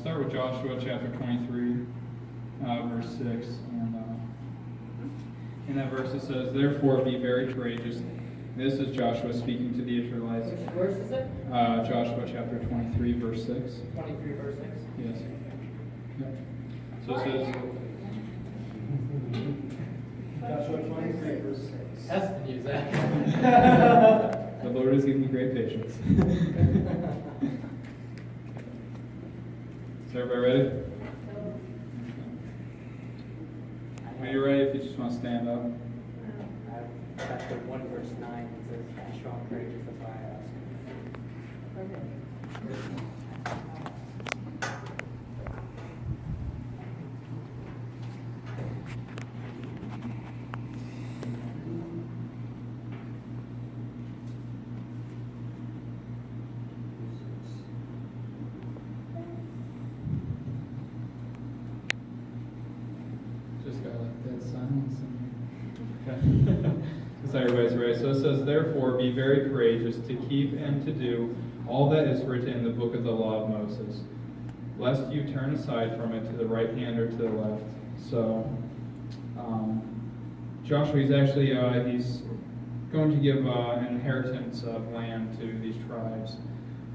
start with Joshua chapter 23, verse 6. And in that verse it says, "Therefore be very courageous." This is Joshua speaking to the Israelites. Which verse is it? Joshua chapter 23, verse 6. 23, verse 6. Yes. Yep. So it says, Joshua 23, verse 6. Has to use that. "The Lord has given me great patience." Is everybody ready? When you're ready, if you just want to stand up. Chapter 1, verse 9, it says, "Be strong, courageous, that's why I Just got like dead silence. Okay. So everybody's ready. So it says, "Therefore be very courageous to keep and to do all that is written in the book of the law of Moses, lest you turn aside from it to the right hand or to the left." So Joshua, he's actually he's going to give an inheritance of land to these tribes,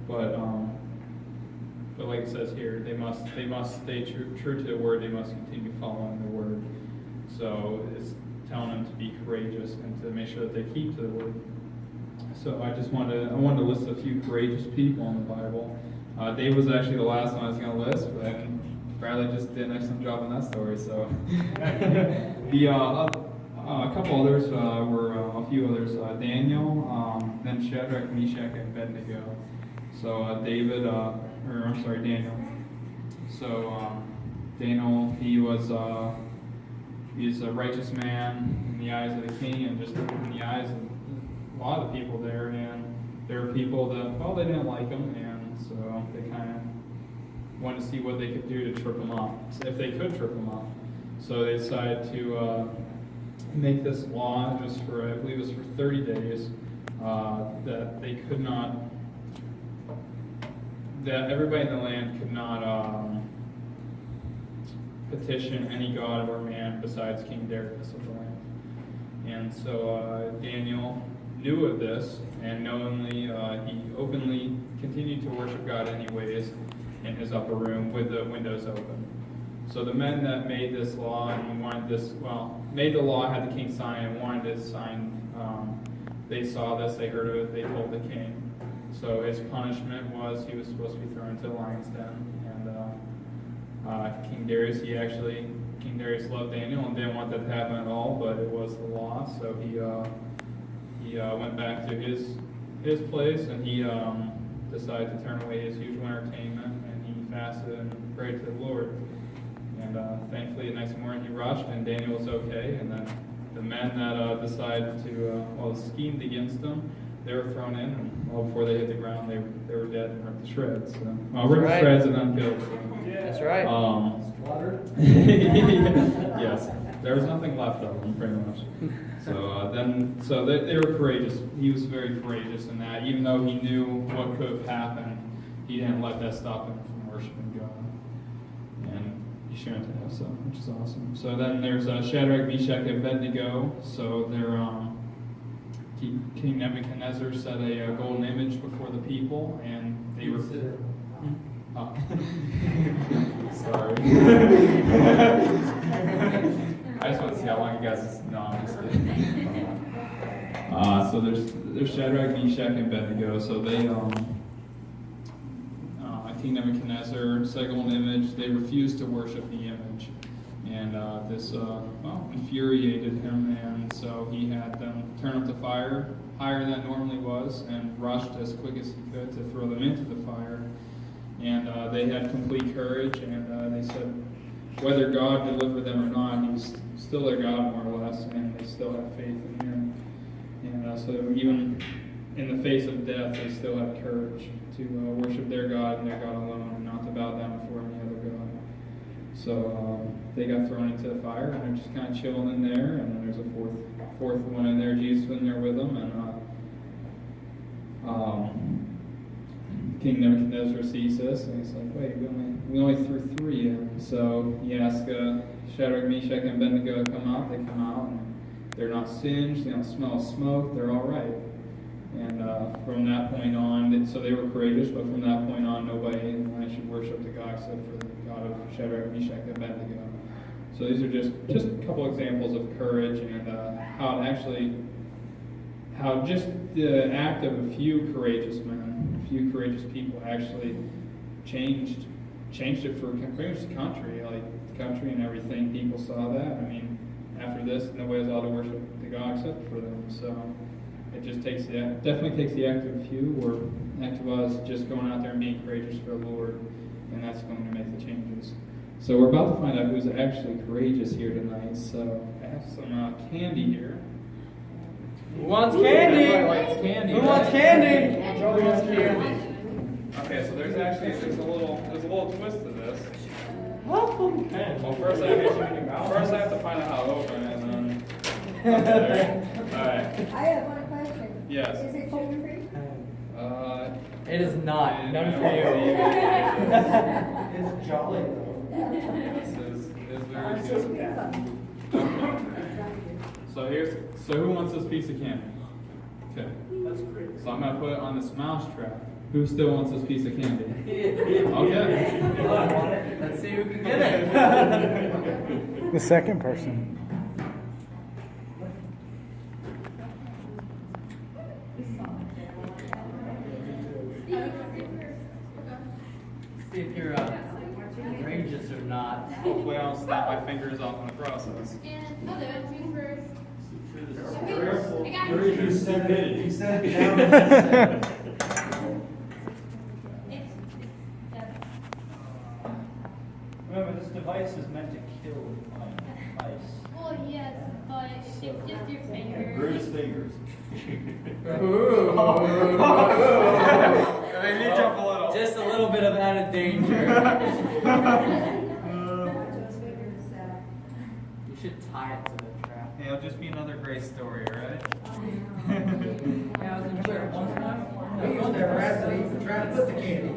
but like it says here, they must stay true to the word. They must continue following the word. So it's telling them to be courageous and to make sure that they keep to the word. So I wanted to list a few courageous people in the Bible. David was actually the last one I was going to list, but then Bradley just did an excellent job on that story. So a couple others were a few others. Daniel, then Shadrach, Meshach, and Abednego. So Daniel. So Daniel, he's a righteous man in the eyes of the king, and just in the eyes of a lot of the people there. And there were people that, well, they didn't like him, and so they kind of wanted to see what they could do to trip him up, if they could trip him up. So they decided to make this law, just for, I believe it was for 30 days, that they could not, that everybody in the land could not petition any god or man besides King Darius of the land. And so Daniel knew of this, and knowingly, he openly continued to worship God anyways in his upper room with the windows open. So the men that made this law and wanted this, made the law, had the king sign, and wanted it signed, they saw this, they heard of it, they told the king. So his punishment was he was supposed to be thrown into the lion's den. And King Darius loved Daniel and didn't want that to happen at all, but it was the law. So he went back to his place, and he decided to turn away his usual entertainment, and he fasted and prayed to the Lord. And thankfully, the next morning he rushed, and Daniel was okay. And then the men that decided to, schemed against him, they were thrown in, and before they hit the ground, they were dead and ripped to shreds. So, ripped to shreds and unkilled. So. That's right. Slaughtered? Yes, there was nothing left of them, pretty much. So they were courageous. He was very courageous in that, even though he knew what could have happened, he didn't let that stop him from worshiping God. And he shouldn't have, so, which is awesome. So then there's Shadrach, Meshach, and Abednego. So they're King Nebuchadnezzar set a golden image before the people, and they were. Sorry. I just want to see how long you guys. No, I'm just kidding. So there's Shadrach, Meshach, and Abednego. So they King Nebuchadnezzar set a golden image. They refused to worship the image, and this infuriated him, and so he had them turn up the fire higher than it normally was, and rushed as quick as he could to throw them into the fire. And they had complete courage, and they said whether God delivered them or not, he's still their God, more or less, and they still have faith in him. And so even in the face of death, they still had courage to worship their God and their God alone, and not to bow down before any other God. So they got thrown into the fire, and they're just kind of chilling in there. And then there's a fourth one in there. Jesus was in there with them, and King Nebuchadnezzar sees this, and he's like, "Wait, we only threw 3 in. So he asked Shadrach, Meshach, and Abednego to come out. They come out, and they're not singed. They don't smell of smoke. They're all right. And from that point on, so they were courageous. But from that point on, nobody in the land should worship the God except for the God of Shadrach, Meshach, and Abednego. So these are just a couple examples of courage and how just the act of a few courageous men, a few courageous people actually changed it for pretty much the country, like the country and everything. People saw that. I mean, after this, nobody's allowed to worship the God except for them. So it just definitely takes the act of a few, or an act of us just going out there and being courageous for the Lord, and that's going to make the changes. So we're about to find out who's actually courageous here tonight. So I have some candy here. Who wants candy? Everybody likes candy. Who right? wants candy? Joey wants candy. Okay, so there's a little twist to this. Well, first I have to find out how to open it, and then. All right. I have one question. Yes. Is it sugar free? It is not. None for you. It's jolly though. This is very It's good. pizza. So who wants this piece of candy? Okay. That's great. So I'm gonna put it on this mouse trap. Who still wants this piece of candy? Okay. Let's see who can get it. The second person. See if you're courageous or not. Hopefully I don't snap my fingers off in the process. And I'll do it. You first. Careful. I got You're you. you set it down. Remember, this device is meant to kill mice. Well, yes, but it's just your fingers. Bruce fingers. Made me jump a little. Just a little bit of added danger. You should tie it to the trap. Hey, it'll just be another great story, right? Yeah, I was in church one time. We used to harass them for trying to put the candy.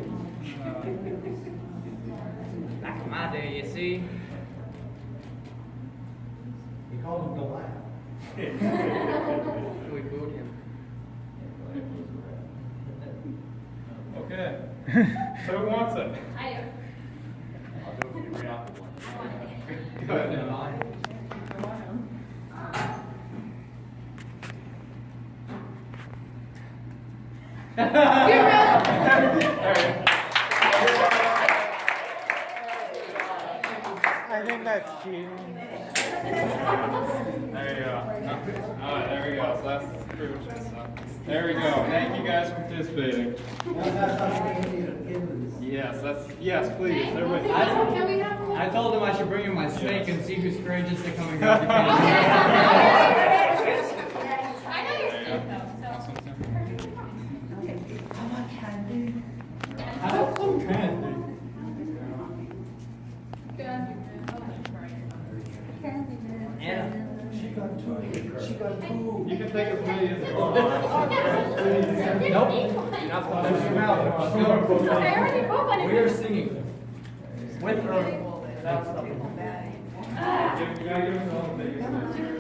Back in my day, you see. We called them Goliath. We booed him. Okay. So who wants it? I do. I'll do it for you right after one. Go ahead. I think that's cheating. There you go. Alright, there we go. So that's pretty much it. So, there we go. Thank you guys for participating. That's how candy is. Yes, please. Everybody. Can we have one? I told him I should bring him my snake and see who's courageous to come and grab the Okay. candy. I know you're sick though, so. Have some candy. Anna. She got two. She got two. You can take as many as you want. Nope. You're not supposed to Your mouth. I already broke one. We are singing. With her. You gotta give us all the biggest.